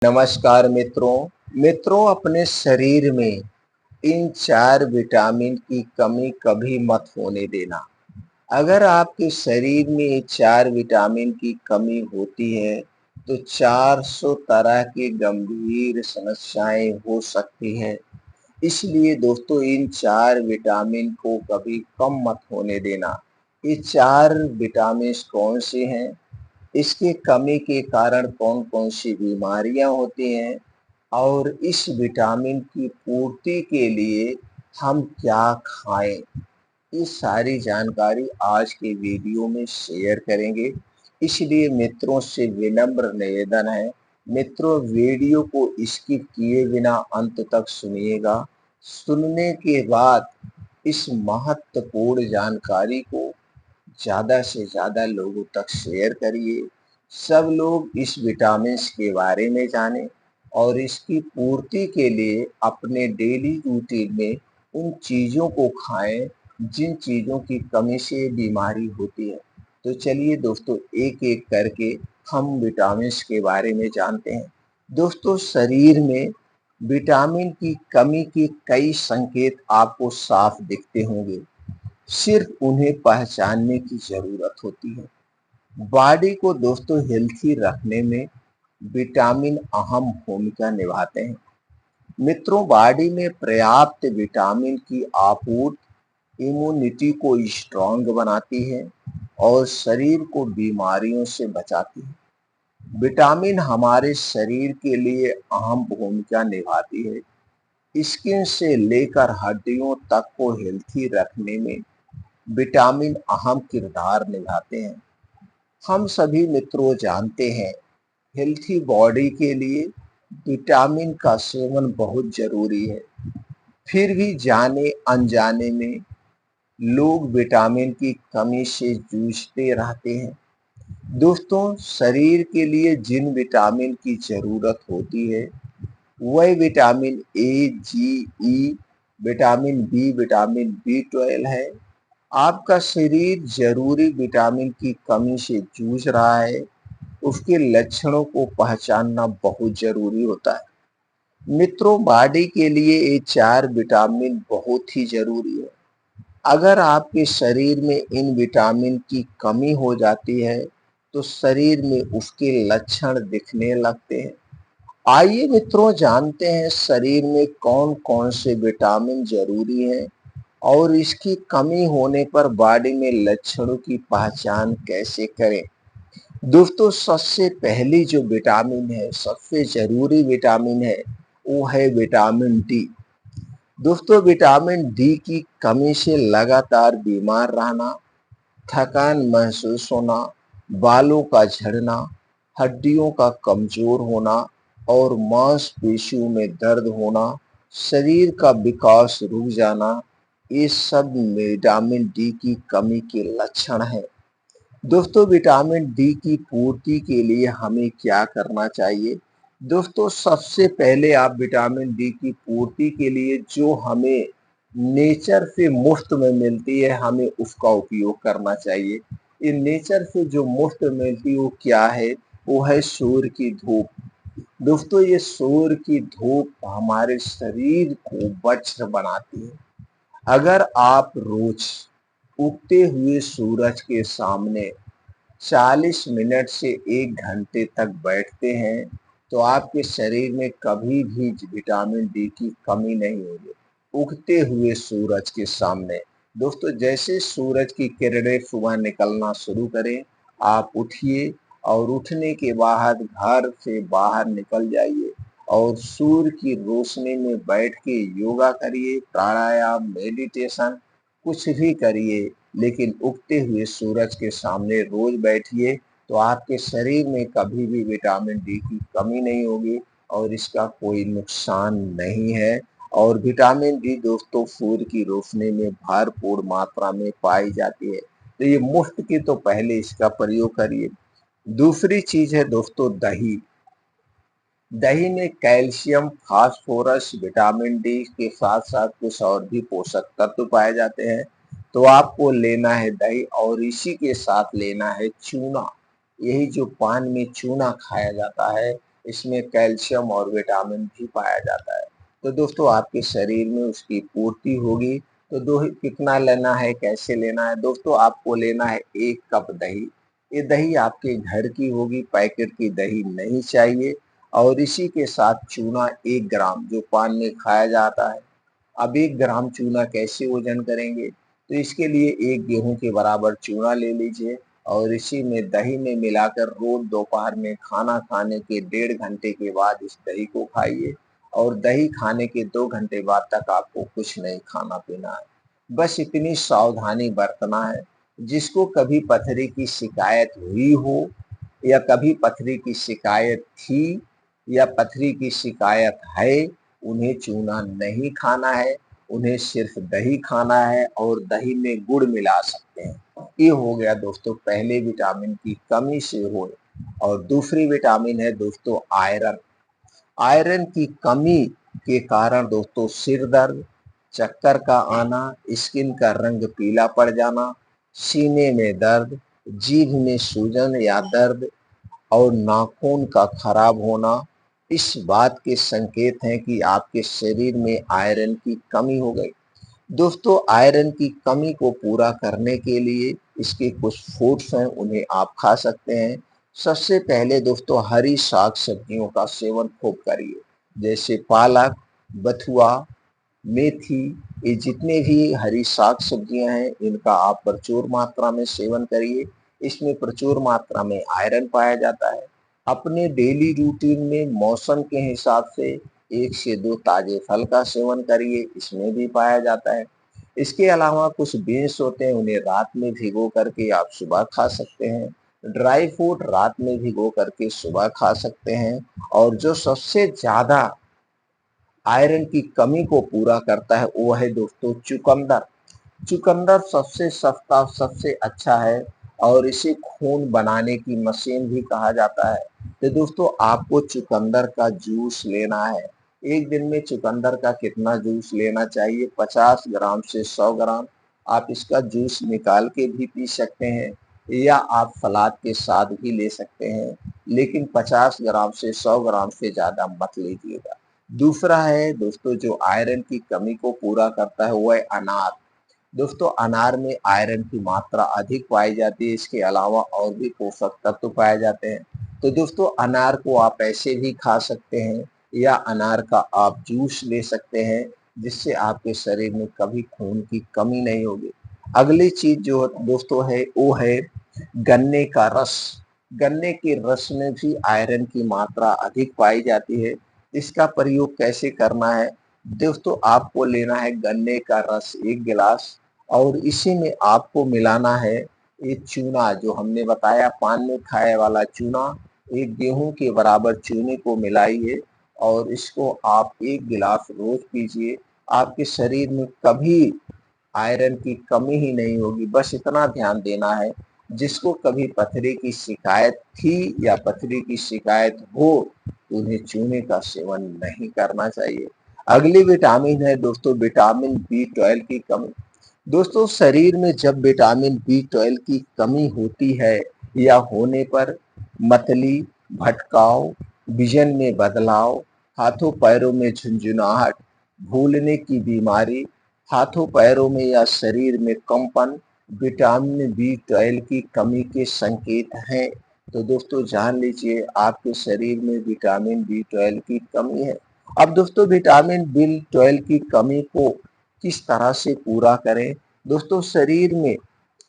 नमस्कार मित्रों अपने शरीर में इन 4 विटामिन की कमी कभी मत होने देना। अगर आपके शरीर में ये 4 विटामिन की कमी होती है तो 400 तरह की गंभीर समस्याएं हो सकती हैं। इसलिए दोस्तों इन 4 विटामिन को कभी कम मत होने देना। ये 4 विटामिन्स कौन से हैं? इसकी कमी के कारण कौन-कौन सी बीमारियां होती हैं और इस विटामिन की पूर्ति के लिए हम क्या खाएं? ये सारी जानकारी आज के वीडियो में शेयर करेंगे। इसलिए मित्रों से विनम्र निवेदन है, मित्रों वीडियो को स्किप किए बिना अंत तक सुनिएगा। सुनने के बाद इस महत्वपूर्ण जानकारी को ज़्यादा से ज़्यादा लोगों तक शेयर करिए। सब लोग इस विटामिन्स के बारे में जानें और इसकी पूर्ति के लिए अपने डेली रूटीन में उन चीज़ों को खाएं जिन चीज़ों की कमी से बीमारी होती है। तो चलिए दोस्तों एक-एक करके हम विटामिन्स के बारे में जानते हैं। दोस्तों शरीर में विटामिन की कमी के कई संकेत आपको साफ दिखते होंगे। सिर्फ उन्हें पहचानने की ज़रूरत होती है। बॉडी को दोस्तों हेल्थी रखने में विटामिन अहम भूमिका निभाते हैं। मित्रों बॉडी में पर्याप्त विटामिन की आपूर्ति इम्यूनिटी को स्ट्रॉन्ग बनाती है और शरीर को बीमारियों से बचाती है। विटामिन हमारे शरीर के लिए अहम भूमिका निभाती है। स्किन से लेकर हड्डियों तक को हेल्थी रखने में विटामिन अहम किरदार निभाते हैं। हम सभी मित्रों जानते हैं हेल्थी बॉडी के लिए विटामिन का सेवन बहुत जरूरी है। फिर भी जाने अनजाने में लोग विटामिन की कमी से जूझते रहते हैं। दोस्तों शरीर के लिए जिन विटामिन की जरूरत होती है वह vitamin A, G, E, vitamin B, vitamin बी12 है। आपका शरीर जरूरी विटामिन की कमी से जूझ रहा है, उसके लक्षणों को पहचानना बहुत जरूरी होता है। मित्रों बॉडी के लिए ये 4 विटामिन बहुत ही जरूरी है। अगर आपके शरीर में इन विटामिन की कमी हो जाती है तो शरीर में उसके लक्षण दिखने लगते हैं। आइए मित्रों जानते हैं शरीर में कौन कौन से विटामिन जरूरी हैं और इसकी कमी होने पर बॉडी में लक्षणों की पहचान कैसे करें। दोस्तों सबसे पहली जो विटामिन है, सबसे जरूरी विटामिन है वो है विटामिन डी। दोस्तों विटामिन डी की कमी से लगातार बीमार रहना, थकान महसूस होना, बालों का झड़ना, हड्डियों का कमजोर होना और मांसपेशियों में दर्द होना, शरीर का विकास रुक जाना, ये सब विटामिन डी की कमी के लक्षण हैं। दोस्तों विटामिन डी की पूर्ति के लिए हमें क्या करना चाहिए? दोस्तों सबसे पहले आप विटामिन डी की पूर्ति के लिए जो हमें नेचर से मुफ्त में मिलती है हमें उसका उपयोग करना चाहिए। ये नेचर से जो मुफ्त मिलती है वो क्या है? वो है सूर्य की धूप। दोस्तों ये सूर्य की धूप हमारे शरीर को वज्र बनाती है। अगर आप रोज उगते हुए सूरज के सामने 40 मिनट से 1 घंटे तक बैठते हैं तो आपके शरीर में कभी भी विटामिन डी की कमी नहीं होगी। उगते हुए सूरज के सामने दोस्तों जैसे सूरज की किरणें सुबह निकलना शुरू करें, आप उठिए और उठने के बाद घर से बाहर निकल जाइए और सूर्य की रोशनी में बैठ के योगा करिए, प्राणायाम, मेडिटेशन कुछ भी करिए, लेकिन उगते हुए सूरज के सामने रोज बैठिए तो आपके शरीर में कभी भी विटामिन डी की कमी नहीं होगी और इसका कोई नुकसान नहीं है। और विटामिन डी दोस्तों सूर्य की रोशनी में भरपूर मात्रा में पाई जाती है, तो ये मुफ्त की तो पहले इसका प्रयोग करिए। दूसरी चीज है दोस्तों दही। दही में कैल्शियम, फास्फोरस, विटामिन डी के साथ साथ कुछ और भी पोषक तत्व पाए जाते हैं। तो आपको लेना है दही और इसी के साथ लेना है चूना। यही जो पान में चूना खाया जाता है इसमें कैल्शियम और विटामिन भी पाया जाता है। तो दोस्तों आपके शरीर में उसकी पूर्ति होगी। तो दो कितना लेना है, कैसे लेना है? दोस्तों आपको लेना है 1 कप दही। ये दही आपके घर की होगी, पैकेट की दही नहीं चाहिए। और इसी के साथ चूना 1 ग्राम, जो पान में खाया जाता है। अब 1 ग्राम चूना कैसे वजन करेंगे? तो इसके लिए 1 गेहूं के बराबर चूना ले लीजिए और इसी में दही में मिलाकर रोज दोपहर में खाना खाने के 1.5 घंटे के बाद इस दही को खाइए। और दही खाने के 2 घंटे बाद तक आपको कुछ नहीं खाना पीना है। बस इतनी सावधानी बरतना है। जिसको कभी पथरी की शिकायत हुई हो या कभी पथरी की शिकायत थी या पथरी की शिकायत है, उन्हें चूना नहीं खाना है। उन्हें सिर्फ दही खाना है और दही में गुड़ मिला सकते हैं। ये हो गया दोस्तों पहले विटामिन की कमी से हो। और दूसरी विटामिन है दोस्तों आयरन। आयरन की कमी के कारण दोस्तों सिर दर्द, चक्कर का आना, स्किन का रंग पीला पड़ जाना, सीने में दर्द, जीभ में सूजन या दर्द और नाखून का खराब होना इस बात के संकेत हैं कि आपके शरीर में आयरन की कमी हो गई। दोस्तों आयरन की कमी को पूरा करने के लिए इसके कुछ फूड्स हैं, उन्हें आप खा सकते हैं। सबसे पहले दोस्तों हरी साग सब्जियों का सेवन खूब करिए, जैसे पालक, बथुआ, मेथी। ये जितने भी हरी साग सब्जियां हैं इनका आप प्रचुर मात्रा में सेवन करिए। इसमें प्रचुर मात्रा में आयरन पाया जाता है। अपने डेली रूटीन में मौसम के हिसाब से 1 से 2 ताजे फल का सेवन करिए, इसमें भी पाया जाता है। इसके अलावा कुछ बीन्स होते हैं, उन्हें रात में भिगो करके आप सुबह खा सकते हैं। ड्राई फ्रूट रात में भिगो करके सुबह खा सकते हैं। और जो सबसे ज़्यादा आयरन की कमी को पूरा करता है वो है दोस्तों चुकंदर। चुकंदर सबसे सस्ता, सबसे अच्छा है और इसे खून बनाने की मशीन भी कहा जाता है। तो दोस्तों आपको चुकंदर का जूस लेना है। एक दिन में चुकंदर का कितना जूस लेना चाहिए? 50 ग्राम से 100 ग्राम। आप इसका जूस निकाल के भी पी सकते हैं या आप सलाद के साथ भी ले सकते हैं, लेकिन 50 ग्राम से 100 ग्राम से ज़्यादा मत लीजिएगा। दूसरा है दोस्तों जो आयरन की कमी को पूरा करता है वो है अनार। दोस्तों अनार में आयरन की मात्रा अधिक पाई जाती है, इसके अलावा और भी पोषक तत्व पाए जाते हैं। तो दोस्तों अनार को आप ऐसे भी खा सकते हैं या अनार का आप जूस ले सकते हैं, जिससे आपके शरीर में कभी खून की कमी नहीं होगी। अगली चीज जो दोस्तों है वो है गन्ने का रस। गन्ने के रस में भी आयरन की मात्रा अधिक पाई जाती है। इसका प्रयोग कैसे करना है? दोस्तों आपको लेना है गन्ने का रस 1 गिलास और इसी में आपको मिलाना है ये चूना जो हमने बताया पान में खाए वाला चूना। 1 गेहूं के बराबर चूने को मिलाइए और इसको आप 1 गिलास रोज पीजिए। आपके शरीर में कभी आयरन की कमी ही नहीं होगी। बस इतना ध्यान देना है, जिसको कभी पथरी की शिकायत थी या पथरी की शिकायत हो तो उन्हें चूने का सेवन नहीं करना चाहिए। अगली विटामिन है दोस्तों विटामिन बी 12 की कमी। दोस्तों शरीर में जब विटामिन बी 12 की कमी होती है या होने पर मतली, भटकाव, विजन में बदलाव, हाथों पैरों में झुंझुनाहट, भूलने की बीमारी, हाथों पैरों में या शरीर में कंपन विटामिन बी 12 की कमी के संकेत हैं। तो दोस्तों जान लीजिए आपके शरीर में विटामिन बी 12 की कमी है। अब दोस्तों विटामिन बी 12 की कमी को किस तरह से पूरा करें? दोस्तों शरीर में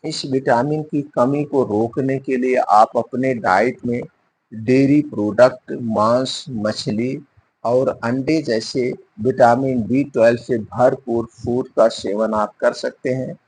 इस विटामिन की कमी को रोकने के लिए आप अपने डाइट में डेयरी प्रोडक्ट, मांस, मछली और अंडे जैसे विटामिन बी 12 से भरपूर फूड का सेवन आप कर सकते हैं।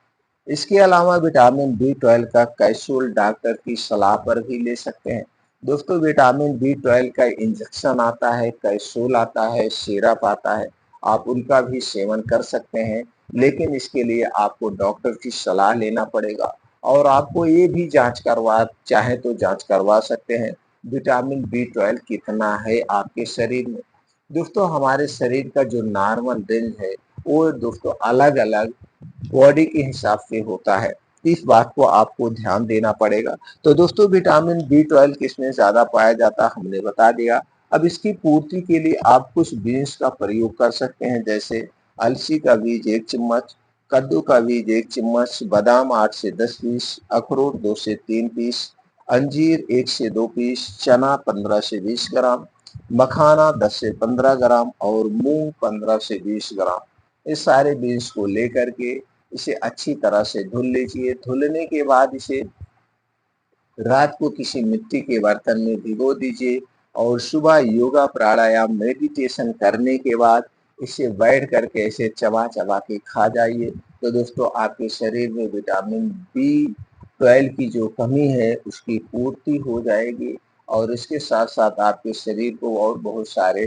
इसके अलावा विटामिन बी 12 का कैप्सूल डॉक्टर की सलाह पर भी ले सकते हैं। दोस्तों विटामिन बी 12 का इंजेक्शन आता है, कैप्सूल आता है, सिरप आता है, आप उनका भी सेवन कर सकते हैं। लेकिन इसके लिए आपको डॉक्टर की सलाह लेना पड़ेगा और आपको ये भी जांच करवा चाहे तो जांच करवा सकते हैं विटामिन बी 12 कितना है आपके शरीर में। दोस्तों हमारे शरीर का जो नॉर्मल रेंज है वो दोस्तों अलग अलग बॉडी के हिसाब से होता है। इस बात को आपको ध्यान देना पड़ेगा। तो दोस्तों विटामिन बी 12 किसमें ज्यादा पाया जाता है हमने बता दिया। अब इसकी पूर्ति के लिए आप कुछ बीन्स का प्रयोग कर सकते हैं, जैसे अलसी का बीज 1 चम्मच, कद्दू का बीज 1 चम्मच, बादाम 8 से 10 पीस, अखरोट 2 से 3 पीस, अंजीर 1 से 2 पीस, चना 15 से 20 ग्राम, मखाना 10 से 15 ग्राम और मूंग 15 से 20 ग्राम। इस सारे बीन्स को लेकर के इसे अच्छी तरह से धुल लीजिए। धुलने के बाद इसे रात को किसी मिट्टी के बर्तन में भिगो दीजिए और सुबह योगा प्राणायाम मेडिटेशन करने के बाद इसे बैठ करके ऐसे चबा चबा के खा जाइए। तो दोस्तों आपके शरीर में विटामिन B12 की जो कमी है उसकी पूर्ति हो जाएगी और इसके साथ साथ आपके शरीर को और बहुत सारे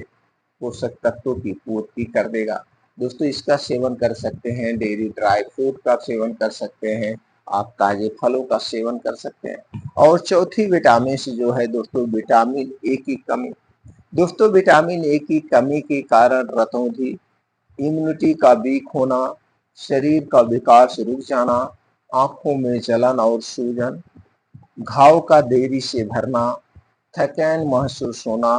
पोषक तत्वों की पूर्ति कर देगा। दोस्तों इसका सेवन कर सकते हैं, डेयरी ड्राई फ्रूट का सेवन कर सकते हैं, आप ताजे फलों का सेवन कर सकते हैं। और चौथी विटामिन जो है दोस्तों, विटामिन ए की कमी। दोस्तों विटामिन ए की कमी के कारण रतौंधी, इम्यूनिटी का वीक होना, शरीर का विकास रुक जाना, आंखों में जलन और सूजन, घाव का देरी से भरना, थकान महसूस होना,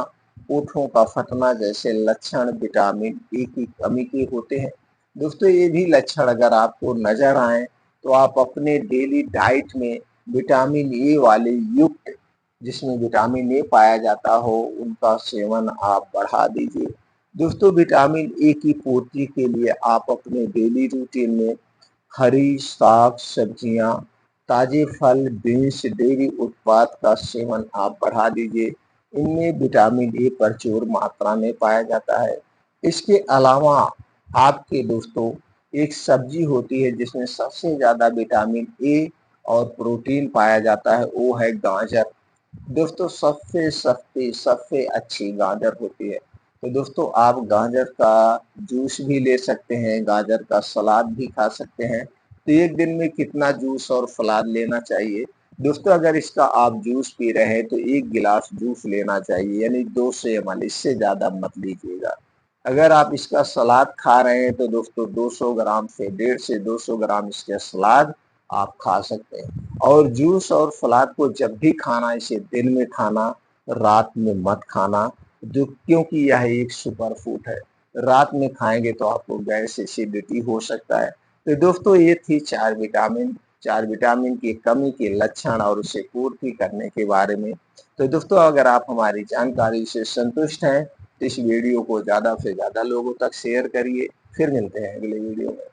होठों का फटना जैसे लक्षण विटामिन ए की कमी के होते हैं। दोस्तों ये भी लक्षण अगर आपको नजर आए तो आप अपने डेली डाइट में विटामिन ए वाले युक्त, जिसमें विटामिन ए पाया जाता हो, उनका सेवन आप बढ़ा दीजिए। दोस्तों विटामिन ए की पूर्ति के लिए आप अपने डेली रूटीन में हरी साग सब्जियां, ताजे फल, बीन्स, डेयरी उत्पाद का सेवन आप बढ़ा दीजिए। इनमें विटामिन ए प्रचुर मात्रा में पाया जाता है। इसके अलावा आपके दोस्तों एक सब्जी होती है जिसमें सबसे ज़्यादा विटामिन ए और प्रोटीन पाया जाता है, वो है गाजर। दोस्तों सबसे सस्ती सबसे अच्छी गाजर होती है। तो दोस्तों आप गाजर का जूस भी ले सकते हैं, गाजर का सलाद भी खा सकते हैं। तो एक दिन में कितना जूस और सलाद लेना चाहिए? दोस्तों अगर इसका आप जूस पी रहे हैं तो 1 गिलास जूस लेना चाहिए, यानी 200 ml, इससे ज़्यादा मत लीजिएगा। अगर आप इसका सलाद खा रहे हैं तो दोस्तों 200 ग्राम से 1.5 से 200 ग्राम इसके सलाद आप खा सकते हैं। और जूस और सलाद को जब भी खाना इसे दिन में खाना, रात में मत खाना, जो क्योंकि यह एक सुपर फूड है। रात में खाएंगे तो आपको गैस एसिडिटी हो सकता है। तो दोस्तों ये थी 4 विटामिन की कमी के लक्षण और उसे पूर्ति करने के बारे में। तो दोस्तों अगर आप हमारी जानकारी से संतुष्ट हैं तो इस वीडियो को ज़्यादा से ज़्यादा लोगों तक शेयर करिए। फिर मिलते हैं अगले वीडियो में।